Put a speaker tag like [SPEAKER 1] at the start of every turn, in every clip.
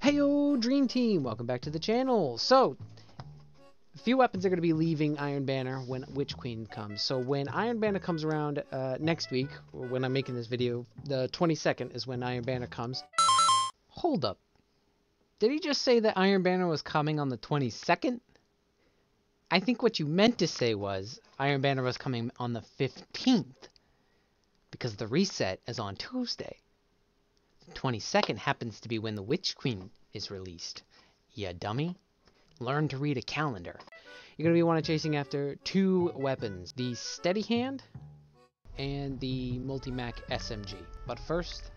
[SPEAKER 1] Heyo, Dream Team! Welcome back to the channel. So, a few weapons are going to be leaving Iron Banner when Witch Queen comes. So when Iron Banner comes around next week, or when I'm making this video, the 22nd is when Iron Banner comes. Hold up. Did he just say that Iron Banner was coming on the 22nd? I think what you meant to say was Iron Banner was coming on the 15th. Because the reset is on Tuesday. 22nd happens to be when the Witch Queen is released. Ya dummy. Learn to read a calendar. You're going to be wanting chasing after two weapons. The Steady Hand and the Multimach SMG. But first...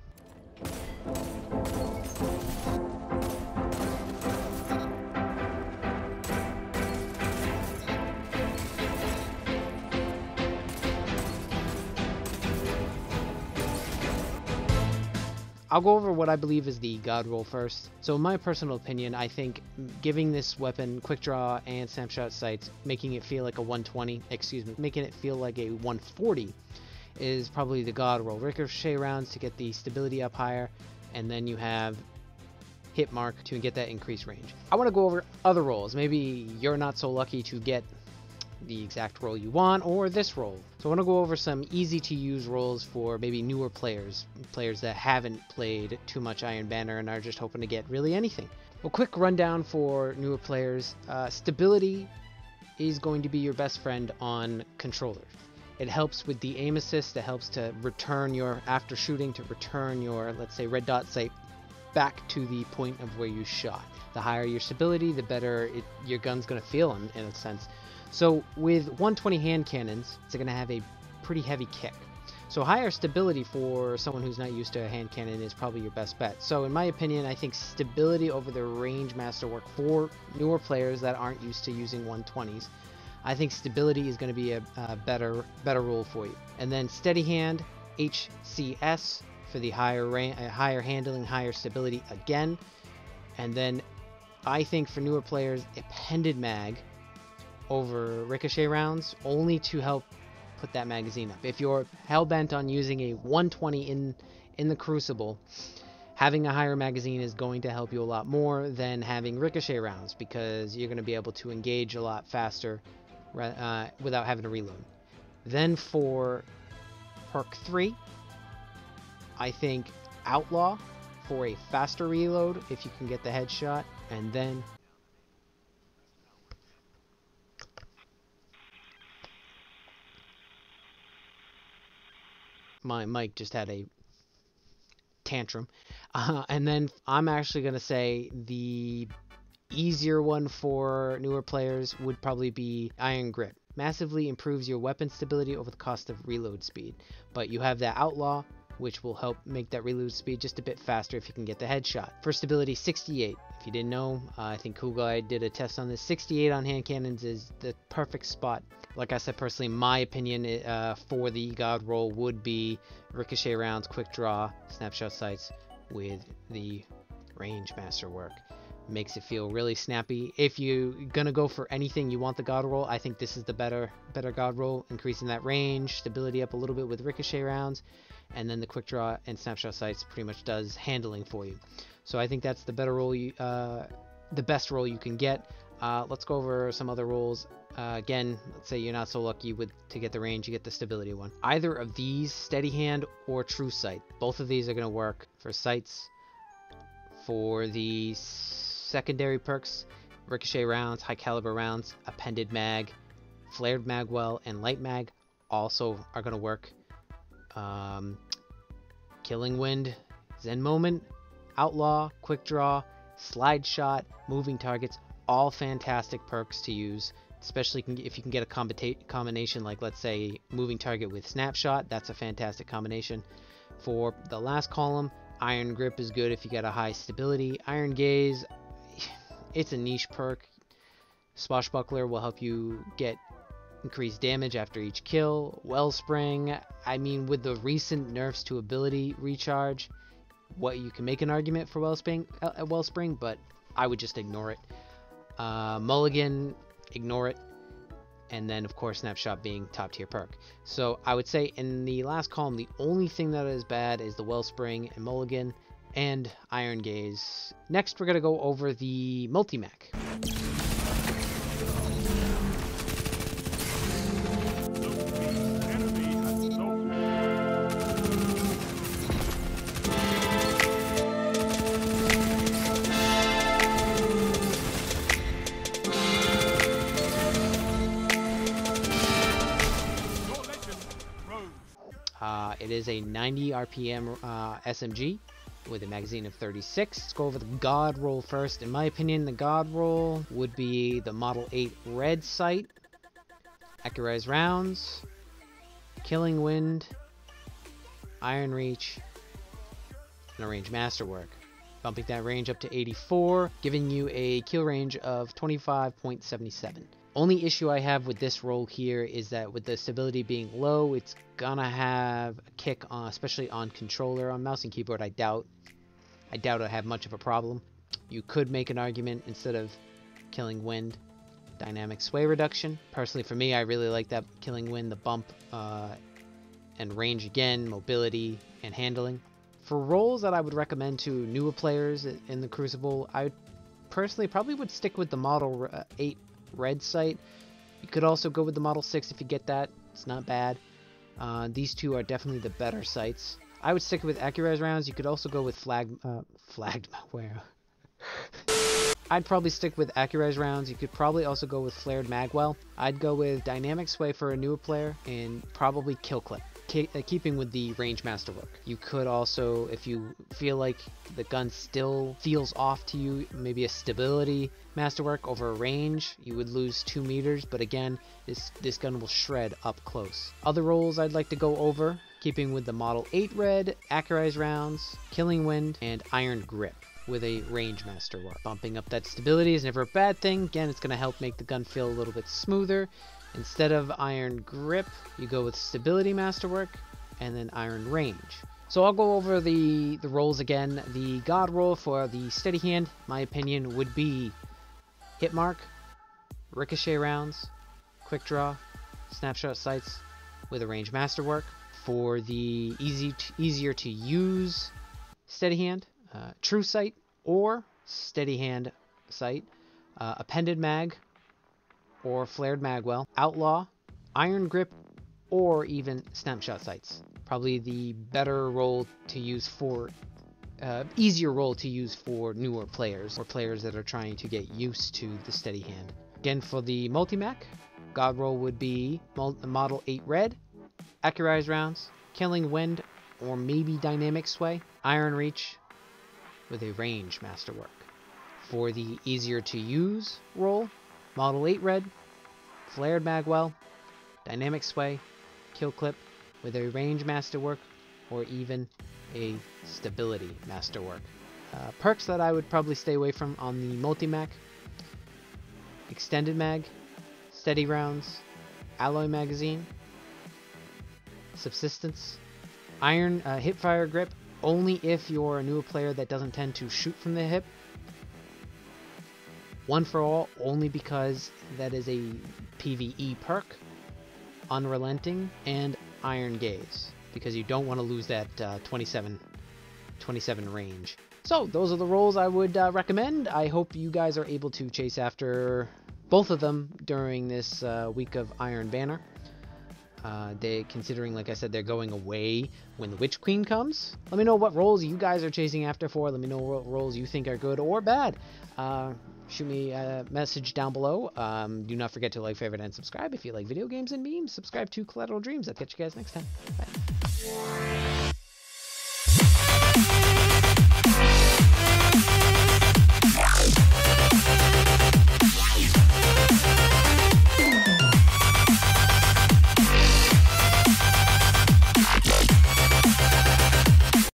[SPEAKER 1] I'll go over what I believe is the Godroll first. So in my personal opinion, I think giving this weapon quick draw and snapshot sights, making it feel like a 120, making it feel like a 140 is probably the Godroll. Ricochet rounds to get the stability up higher, and then you have hit mark to get that increased range. I want to go over other rolls. Maybe you're not so lucky to get the exact roll you want, or this roll. So I want to go over some easy to use rolls for maybe newer players that haven't played too much Iron Banner and are just hoping to get really anything. Well, quick rundown for newer players. Stability is going to be your best friend on controllers. It helps with the aim assist. It helps to return your, after shooting, to return your, let's say, red dot sight back to the point of where you shot. The higher your stability, the better your gun's going to feel in a sense. So with 120 hand cannons, it's going to have a pretty heavy kick. So higher stability for someone who's not used to a hand cannon is probably your best bet. So in my opinion, I think stability over the range masterwork for newer players that aren't used to using 120s. I think stability is going to be a better rule for you. And then steady hand, HCS for the higher handling, higher stability again. And then I think for newer players, appended mag over ricochet rounds, only to help put that magazine up. If you're hell-bent on using a 120 in the Crucible, having a higher magazine is going to help you a lot more than having ricochet rounds, because you're going to be able to engage a lot faster without having to reload. Then for perk 3, I think Outlaw for a faster reload if you can get the headshot, and then my mic just had a tantrum. And then I'm actually going to say the easier one for newer players would probably be Iron Grip. Massively improves your weapon stability over the cost of reload speed. But you have that Outlaw, which will help make that reload speed just a bit faster if you can get the headshot. For stability, 68. If you didn't know, I think Cool Guy did a test on this. 68 on hand cannons is the perfect spot. Like I said, personally, my opinion for the Godroll would be ricochet rounds, quick draw, snapshot sights with the range masterwork. Makes it feel really snappy. If you're gonna go for anything, you want the Godroll, I think this is the better Godroll, increasing that range, stability up a little bit with ricochet rounds, and then the quick draw and snapshot sights pretty much does handling for you. So I think that's the better roll, the best roll you can get. Let's go over some other rolls. Again, let's say you're not so lucky to get the range, you get the stability one. Either of these, steady hand or true sight, both of these are going to work for sights. For the secondary perks, ricochet rounds, high caliber rounds, appended mag, flared magwell, and light mag also are going to work. Killing Wind, Zen Moment, Outlaw, quick draw, slide shot, moving targets, all fantastic perks to use, especially if you can get a combination like, let's say, moving target with snapshot. That's a fantastic combination. For the last column, Iron Grip is good if you get a high stability. Iron Gaze, it's a niche perk. Swashbuckler will help you get increased damage after each kill. Wellspring, I mean, with the recent nerfs to ability recharge, what you can make an argument for Wellspring, but I would just ignore it. Mulligan, ignore it. And then, of course, Snapshot being top tier perk. So I would say in the last column, the only thing that is bad is the Wellspring and Mulligan, and Iron Gaze. Next, we're going to go over the Multimach. It is a 90 RPM SMG with a magazine of 36. Let's go over the Godroll first. In my opinion, the Godroll would be the Model 8 red sight, accurized rounds, killing wind, iron reach, and a range masterwork. Bumping that range up to 84, giving you a kill range of 25.77. Only issue I have with this roll here is that with the stability being low, it's gonna have a kick on, especially on controller. On mouse and keyboard, I doubt I have much of a problem. You could make an argument instead of killing wind, dynamic sway reduction. Personally, for me, I really like that killing wind, the bump, and range again, mobility, and handling. For rolls that I would recommend to newer players in the Crucible, I personally probably would stick with the Model 8 red sight. You could also go with the Model 6 if you get that. It's not bad. These two are definitely the better sights. I would stick with accurized rounds. You could also go with flagged where I'd probably stick with accurized rounds. You could probably also go with flared magwell. I'd go with dynamic sway for a newer player and probably kill clip, keeping with the range masterwork. You could also, if you feel like the gun still feels off to you, maybe a stability masterwork over a range, you would lose 2 meters, but again, this gun will shred up close. Other rolls I'd like to go over, keeping with the Model 8 red, accurized rounds, killing wind, and iron grip with a range masterwork. Bumping up that stability is never a bad thing. Again, it's going to help make the gun feel a little bit smoother. Instead of iron grip, you go with stability masterwork and then iron range. So I'll go over the rolls again. The God roll for the steady hand, my opinion, would be hit mark, ricochet rounds, quick draw, snapshot sights with a range masterwork. For the easier to use steady hand, true sight or steady hand sight, appended mag or flared magwell, outlaw, iron grip, or even snapshot sights. Probably the better roll to use for, easier roll to use for newer players or players that are trying to get used to the steady hand. Again, for the Multimach, God roll would be Model 8 red, accurized rounds, killing wind, or maybe dynamic sway, iron reach with a range masterwork. For the easier to use roll, Model 8 red, flared magwell, dynamic sway, kill clip with a range masterwork, or even a stability masterwork. Perks that I would probably stay away from on the Multimach: extended mag, steady rounds, alloy magazine, subsistence, iron hip fire grip only if you're a newer player that doesn't tend to shoot from the hip. One for all only because that is a PvE perk. Unrelenting, and iron gaze because you don't want to lose that 27 range. So those are the rolls I would recommend. I hope you guys are able to chase after both of them during this week of Iron Banner. Considering, like I said, they're going away when the Witch Queen comes. Let me know what roles you guys are chasing after for. Let me know what roles you think are good or bad. Shoot me a message down below. Do not forget to like, favorite, and subscribe if you like video games and memes. Subscribe to Collateral Dreams. I'll catch you guys next time. Bye.